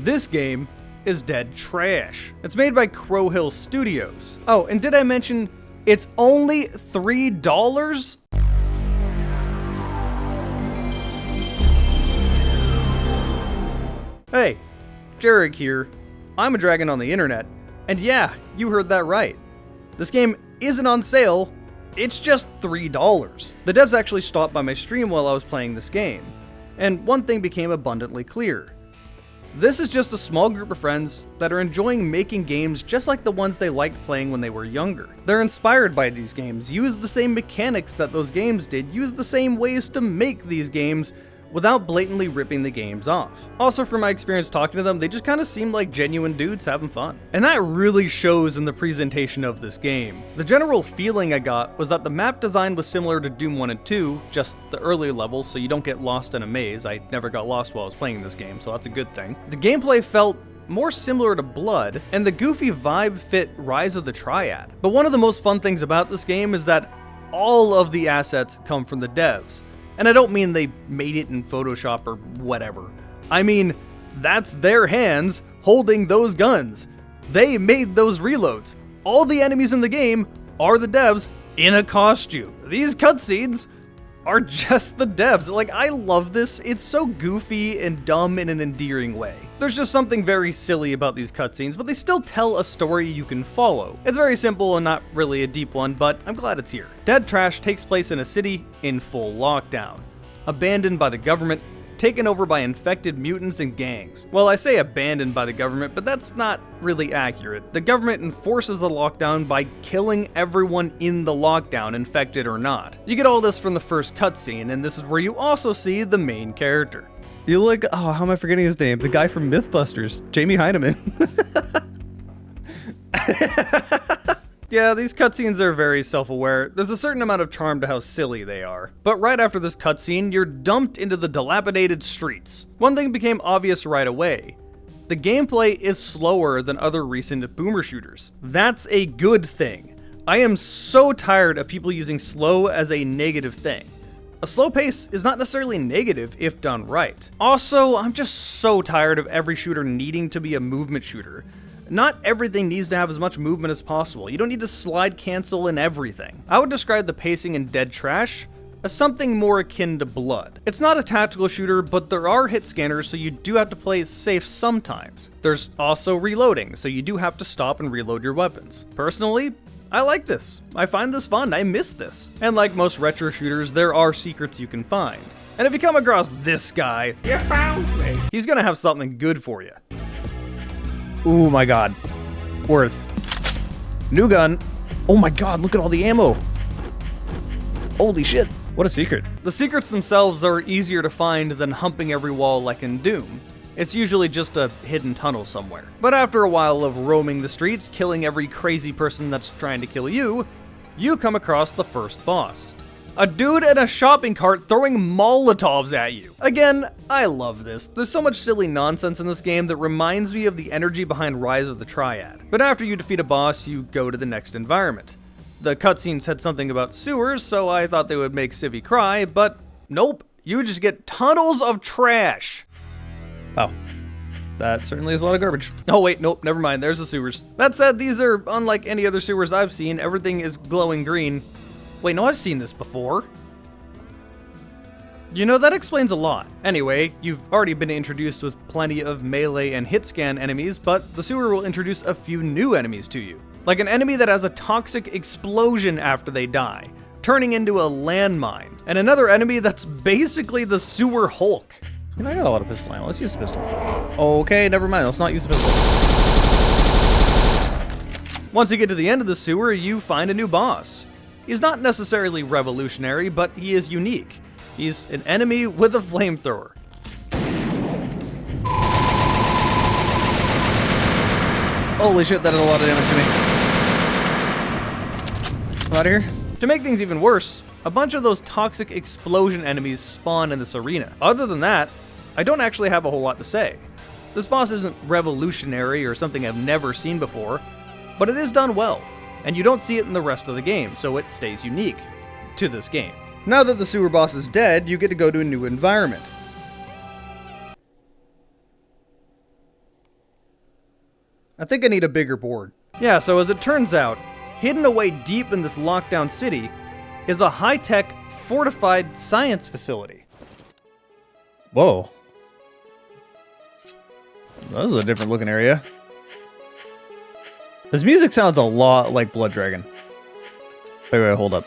This game is dead trash. It's made by Crow Hill Studios. Oh, and did I mention it's only $3? Hey, Jarek here. I'm a dragon on the internet, and yeah, you heard that right. This game isn't on sale, it's just $3. The devs actually stopped by my stream while I was playing this game, and one thing became abundantly clear. This is just a small group of friends that are enjoying making games just like the ones they liked playing when they were younger. They're inspired by these games, use the same mechanics that those games did, use the same ways to make these games, without blatantly ripping the games off. Also, from my experience talking to them, they just kind of seem like genuine dudes having fun. And that really shows in the presentation of this game. The general feeling I got was that the map design was similar to Doom 1 and 2, just the earlier levels so you don't get lost in a maze. I never got lost while I was playing this game, so that's a good thing. The gameplay felt more similar to Blood, and the goofy vibe fit Rise of the Triad. But one of the most fun things about this game is that all of the assets come from the devs. And I don't mean they made it in Photoshop or whatever. I mean, that's their hands holding those guns. They made those reloads. All the enemies in the game are the devs in a costume. These cutscenes are just the devs. Like, I love this. It's so goofy and dumb in an endearing way. There's just something very silly about these cutscenes, but they still tell a story you can follow. It's very simple and not really a deep one, but I'm glad it's here. Dead Trash takes place in a city in full lockdown, abandoned by the government, taken over by infected mutants and gangs. Well, I say abandoned by the government, but that's not really accurate. The government enforces the lockdown by killing everyone in the lockdown, infected or not. You get all this from the first cutscene, and this is where you also see the main character. You look, oh, how am I forgetting his name? The guy from Mythbusters, Jamie Hyneman. Yeah, these cutscenes are very self-aware. There's a certain amount of charm to how silly they are. But right after this cutscene, you're dumped into the dilapidated streets. One thing became obvious right away. The gameplay is slower than other recent boomer shooters. That's a good thing. I am so tired of people using slow as a negative thing. A slow pace is not necessarily negative if done right. Also, I'm just so tired of every shooter needing to be a movement shooter. Not everything needs to have as much movement as possible. You don't need to slide cancel in everything. I would describe the pacing in Dead Trash as something more akin to Blood. It's not a tactical shooter, but there are hit scanners, so you do have to play safe sometimes. There's also reloading, so you do have to stop and reload your weapons. Personally, I like this. I find this fun. I miss this. And like most retro shooters, there are secrets you can find. And if you come across this guy, you found me, he's gonna have something good for you. Oh my god. Worth. New gun. Oh my god, look at all the ammo. Holy shit. What a secret. The secrets themselves are easier to find than humping every wall like in Doom. It's usually just a hidden tunnel somewhere. But after a while of roaming the streets, killing every crazy person that's trying to kill you, you come across the first boss. A dude in a shopping cart throwing Molotovs at you. Again, I love this. There's so much silly nonsense in this game that reminds me of the energy behind Rise of the Triad. But after you defeat a boss, you go to the next environment. The cutscene said something about sewers, so I thought they would make Civvy cry, but nope, you just get tunnels of trash. Wow. That certainly is a lot of garbage. Oh wait, nope, never mind, there's the sewers. That said, these are unlike any other sewers I've seen. Everything is glowing green. Wait, no, I've seen this before. You know, that explains a lot. Anyway, you've already been introduced with plenty of melee and hit scan enemies, but the sewer will introduce a few new enemies to you. Like an enemy that has a toxic explosion after they die, turning into a landmine. And another enemy that's basically the sewer Hulk. You know, I got a lot of pistol ammo. Let's use the pistol. Okay, never mind. Let's not use the pistol. Once you get to the end of the sewer, you find a new boss. He's not necessarily revolutionary, but he is unique. He's an enemy with a flamethrower. Holy shit, that did a lot of damage to me. Out of here. To make things even worse, a bunch of those toxic explosion enemies spawn in this arena. Other than that, I don't actually have a whole lot to say. This boss isn't revolutionary or something I've never seen before, but it is done well, and you don't see it in the rest of the game, so it stays unique to this game. Now that the sewer boss is dead, you get to go to a new environment. I think I need a bigger board. Yeah, so as it turns out, hidden away deep in this lockdown city is a high-tech, fortified science facility. Whoa. This is a different looking area. This music sounds a lot like Blood Dragon. Wait, hold up.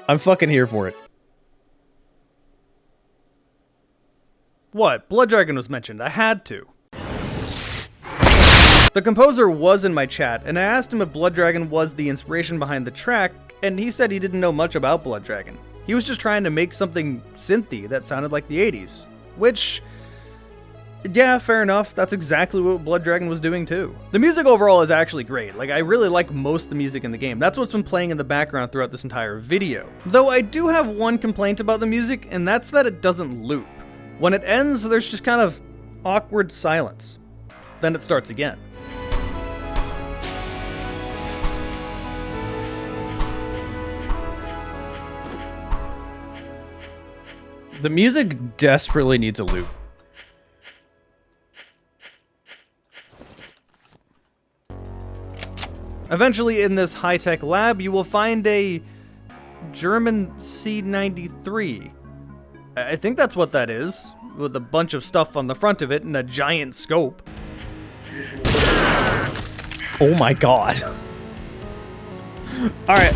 I'm fucking here for it. What? Blood Dragon was mentioned. I had to. The composer was in my chat, and I asked him if Blood Dragon was the inspiration behind the track, and he said he didn't know much about Blood Dragon. He was just trying to make something synthy that sounded like the 80s. Which, yeah, fair enough. That's exactly what Blood Dragon was doing too. The music overall is actually great. Like, I really like most of the music in the game. That's what's been playing in the background throughout this entire video. Though I do have one complaint about the music, and that's that it doesn't loop. When it ends, there's just kind of awkward silence. Then it starts again. The music desperately needs a loop. Eventually, in this high-tech lab, you will find a German C-93. I think that's what that is, with a bunch of stuff on the front of it and a giant scope. Oh my god. Alright,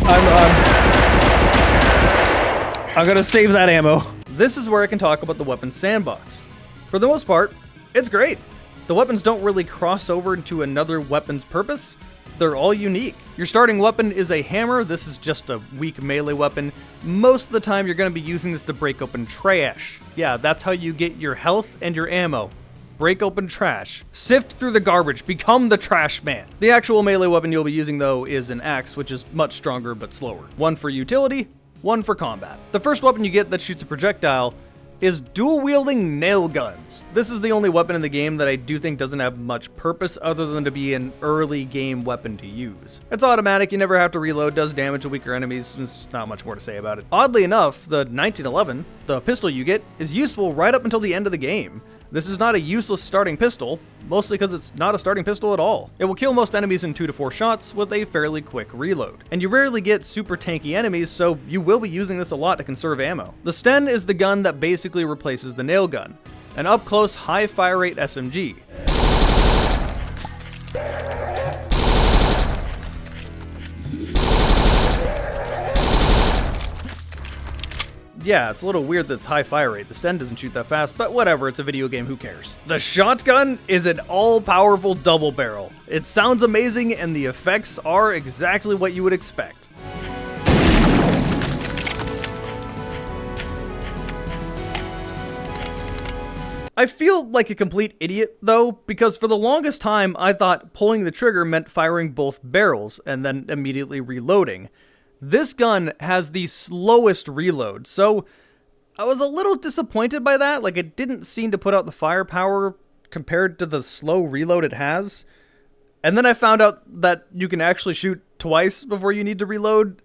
I'm gonna save that ammo. This is where I can talk about the weapons sandbox. For the most part, it's great. The weapons don't really cross over into another weapon's purpose. They're all unique. Your starting weapon is a hammer. This is just a weak melee weapon. Most of the time, you're going to be using this to break open trash. Yeah, that's how you get your health and your ammo. Break open trash. Sift through the garbage. Become the trash man. The actual melee weapon you'll be using, though, is an axe, which is much stronger but slower. One for utility, one for combat. The first weapon you get that shoots a projectile is dual-wielding nail guns. This is the only weapon in the game that I do think doesn't have much purpose other than to be an early game weapon to use. It's automatic, you never have to reload, does damage to weaker enemies, there's not much more to say about it. Oddly enough, the 1911, the pistol you get, is useful right up until the end of the game. This is not a useless starting pistol, mostly because it's not a starting pistol at all. It will kill most enemies in 2 to 4 shots with a fairly quick reload. And you rarely get super tanky enemies, so you will be using this a lot to conserve ammo. The Sten is the gun that basically replaces the nail gun, an up-close, high fire rate SMG. Yeah, it's a little weird that it's high fire rate. The Sten doesn't shoot that fast, but whatever, it's a video game, who cares? The shotgun is an all-powerful double barrel. It sounds amazing, and the effects are exactly what you would expect. I feel like a complete idiot, though, because for the longest time, I thought pulling the trigger meant firing both barrels, and then immediately reloading. This gun has the slowest reload, so I was a little disappointed by that. Like, it didn't seem to put out the firepower compared to the slow reload it has. And then I found out that you can actually shoot twice before you need to reload.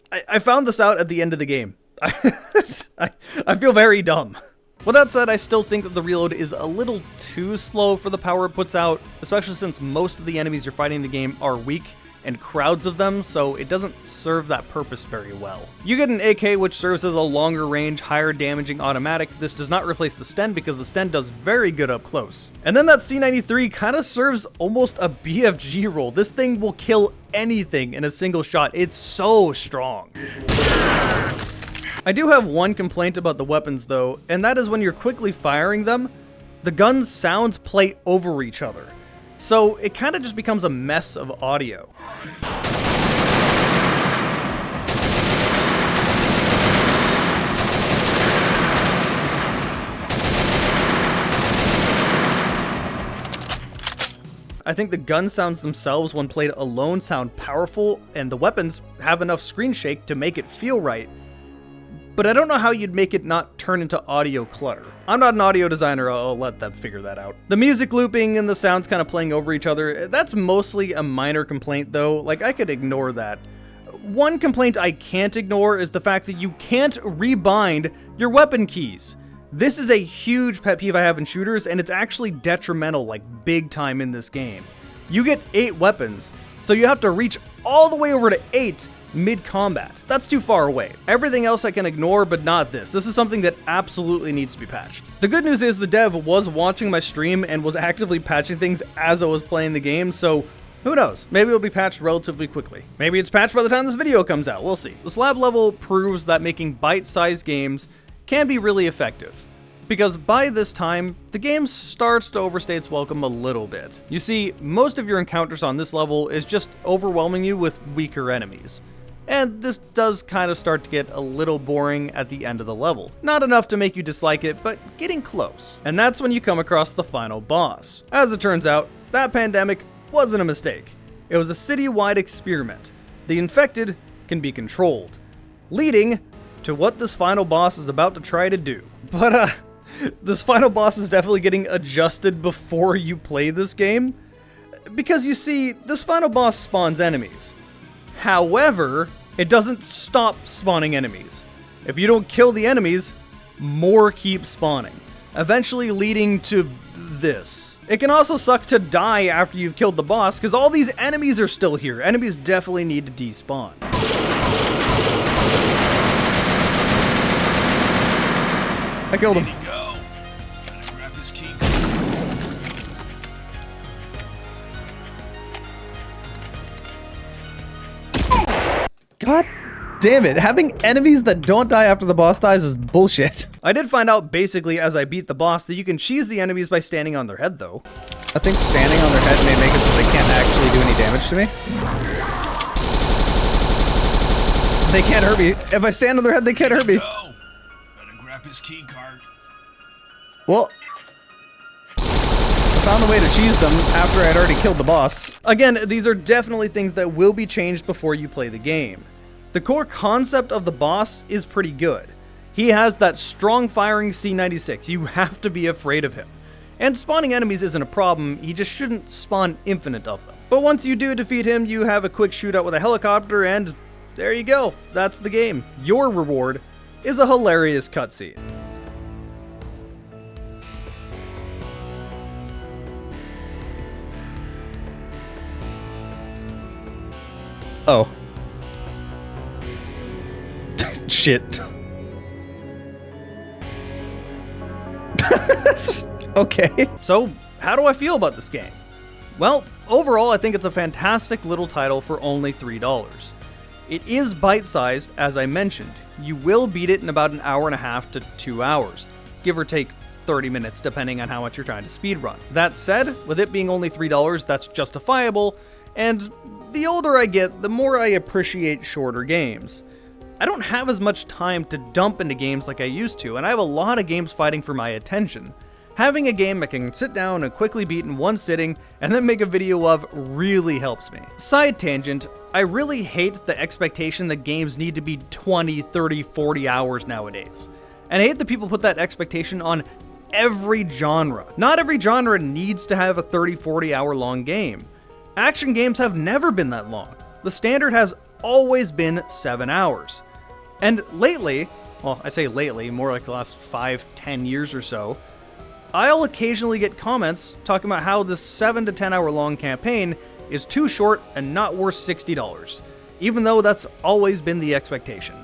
I found this out at the end of the game. I feel very dumb. With that said, I still think that the reload is a little too slow for the power it puts out, especially since most of the enemies you're fighting in the game are weak and crowds of them, so it doesn't serve that purpose very well. You get an AK, which serves as a longer range, higher damaging automatic. This does not replace the Sten because the Sten does very good up close. And then that C93 kind of serves almost a BFG role. This thing will kill anything in a single shot. It's so strong. I do have one complaint about the weapons though, and that is when you're quickly firing them, the gun's sounds play over each other. So it kind of just becomes a mess of audio. I think the gun sounds themselves when played alone sound powerful, and the weapons have enough screen shake to make it feel right. But I don't know how you'd make it not turn into audio clutter. I'm not an audio designer, I'll let them figure that out. The music looping and the sounds kind of playing over each other, that's mostly a minor complaint though, like I could ignore that. One complaint I can't ignore is the fact that you can't rebind your weapon keys. This is a huge pet peeve I have in shooters, and it's actually detrimental, like big time in this game. You get 8 weapons, so you have to reach all the way over to 8 mid-combat. That's too far away. Everything else I can ignore, but not this. This is something that absolutely needs to be patched. The good news is the dev was watching my stream and was actively patching things as I was playing the game, so who knows? Maybe it'll be patched relatively quickly. Maybe it's patched by the time this video comes out. We'll see. The slab level proves that making bite-sized games can be really effective, because by this time, the game starts to overstay its welcome a little bit. You see, most of your encounters on this level is just overwhelming you with weaker enemies. And this does kind of start to get a little boring at the end of the level. Not enough to make you dislike it, but getting close. And that's when you come across the final boss. As it turns out, that pandemic wasn't a mistake. It was a city-wide experiment. The infected can be controlled, leading to what this final boss is about to try to do. But this final boss is definitely getting adjusted before you play this game, because you see, this final boss spawns enemies. However, it doesn't stop spawning enemies. If you don't kill the enemies, more keep spawning, eventually leading to this. It can also suck to die after you've killed the boss, because all these enemies are still here. Enemies definitely need to despawn. I killed him. God damn it, having enemies that don't die after the boss dies is bullshit. I did find out basically as I beat the boss that you can cheese the enemies by standing on their head though. I think standing on their head may make it so they can't actually do any damage to me. They can't hurt me. If I stand on their head, they can't hurt me. His key card. Well, I found a way to cheese them after I'd already killed the boss. Again, these are definitely things that will be changed before you play the game. The core concept of the boss is pretty good. He has that strong firing C96. You have to be afraid of him. And spawning enemies isn't a problem, he just shouldn't spawn infinite of them. But once you do defeat him, you have a quick shootout with a helicopter, and there you go. That's the game. Your reward is a hilarious cutscene. Oh. Shit. Okay. So, how do I feel about this game? Well, overall, I think it's a fantastic little title for only $3. It is bite-sized, as I mentioned. You will beat it in about an hour and a half to 2 hours, give or take 30 minutes depending on how much you're trying to speedrun. That said, with it being only $3, that's justifiable, and the older I get, the more I appreciate shorter games. I don't have as much time to dump into games like I used to, and I have a lot of games fighting for my attention. Having a game I can sit down and quickly beat in one sitting and then make a video of really helps me. Side tangent, I really hate the expectation that games need to be 20, 30, 40 hours nowadays. And I hate that people put that expectation on every genre. Not every genre needs to have a 30, 40 hour long game. Action games have never been that long. The standard has always been 7 hours. And lately, well, I say lately, more like the last 5-10 years or so, I'll occasionally get comments talking about how this 7 to 10 hour long campaign is too short and not worth $60, even though that's always been the expectation.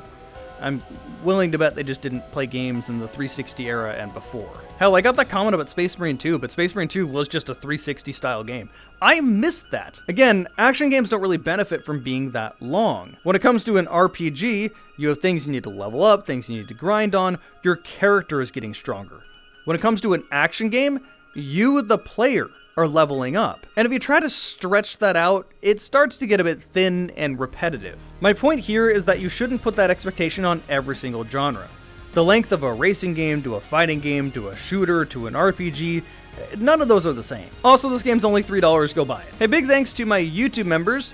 I'm willing to bet they just didn't play games in the 360 era and before. Hell, I got that comment about Space Marine 2, but Space Marine 2 was just a 360 style game. I missed that. Again, action games don't really benefit from being that long. When it comes to an RPG, you have things you need to level up, things you need to grind on, your character is getting stronger. When it comes to an action game, you, the player, are leveling up. And if you try to stretch that out, it starts to get a bit thin and repetitive. My point here is that you shouldn't put that expectation on every single genre. The length of a racing game to a fighting game to a shooter to an RPG, none of those are the same. Also, this game's only $3, go buy it. Hey, big thanks to my YouTube members.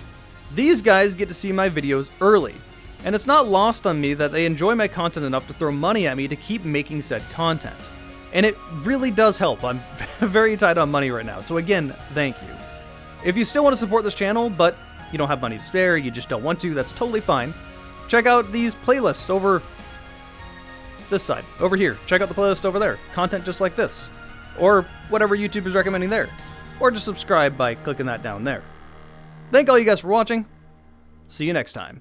These guys get to see my videos early. And it's not lost on me that they enjoy my content enough to throw money at me to keep making said content. And it really does help. I'm very tight on money right now, so again, thank you. If you still want to support this channel, but you don't have money to spare, you just don't want to, that's totally fine. Check out these playlists over this side, over here. Check out the playlist over there. Content just like this. Or whatever YouTube is recommending there. Or just subscribe by clicking that down there. Thank all you guys for watching. See you next time.